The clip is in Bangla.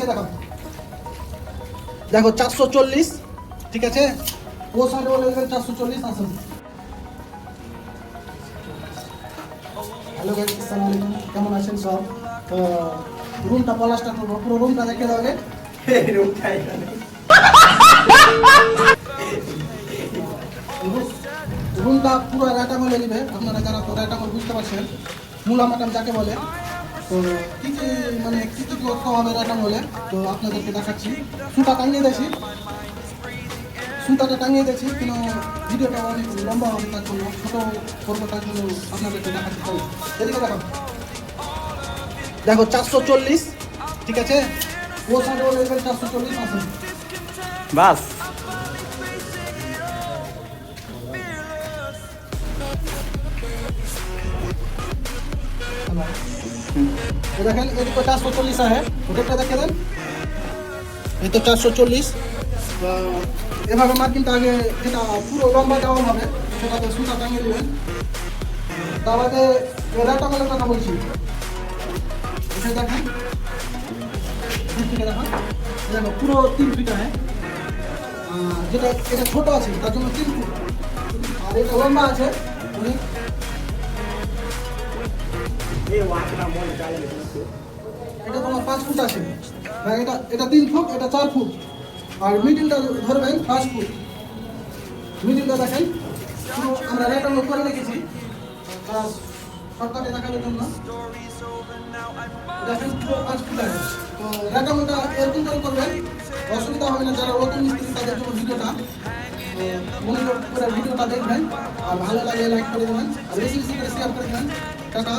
এদিকে দেখো, দেখো 440, ঠিক আছে। ও সাইডে বলে 440 আসুন। হ্যালো গাইস, আসসালামু আলাইকুম, কেমন আছেন সব? তো রুমটা পলাশটা করবো, পুরো রুমটা দেখে দাও। রুমটা পুরো রেটামলে নিবে, আপনারা যারা তো রেটামল বুঝতে পারছেন, মূলা মাটাম যাকে বলে। তো কি কি মানে কি কি করতে হবে রেটামলে, তো আপনাদেরকে দেখাচ্ছি। সুতা টাঙিয়ে দিয়েছি, সুতাটা টাঙিয়ে দিয়েছি, কিন্তু ভিডিওটা অনেক লম্বা হবে, তার জন্য ছোটো করবো, তার জন্য আপনাদেরকে দেখাচ্ছি। চলো এদিকে দেখো, দেখো 440, ঠিক আছে। ও সাইডে বলে 440 আসুন বাস। দেখেন এদিকে 440 আছে, ওদেরটা দেখে দেন, এই তো 440। এভাবে মার্কিংটা আগে যেটা পুরো লম্বা দেওয়া হবে সেটাতে সুতা টাঙিয়ে দেবেন। তার আগে রেটামলের কথা বলছি, এটা দেখেন, দেখেন দেখো পুরো 3 ফিট আছে। যেটা এটা ছোট আছে তার জন্য 3 ফুট, আর এটা লম্বা আছে অনেক। এটা তোমার 5 ফুট আছে, এটা এটা 3 ফুট, এটা 4 ফুট, আর মিডিলটা ধরবেন 5 ফুট। মিডিলটা দেখেন আমরা রেটামল করে রেখেছি শর্টকাটে দেখানোর জন্য। দেখেন পুরো 5 ফুট আছে। তো রেটামলটা এরকম করে করবেন, অসুবিধা হবে না। যারা নতুন মিস্ত্রি তাদের জন্য ভিডিওটা মনোযোগ করে ভিডিওটা দেখবেন, আর ভালো লাগলে লাইক করে দেবেন, আর বেশি বেশি করে শেয়ার করে দেবেন। টাটা।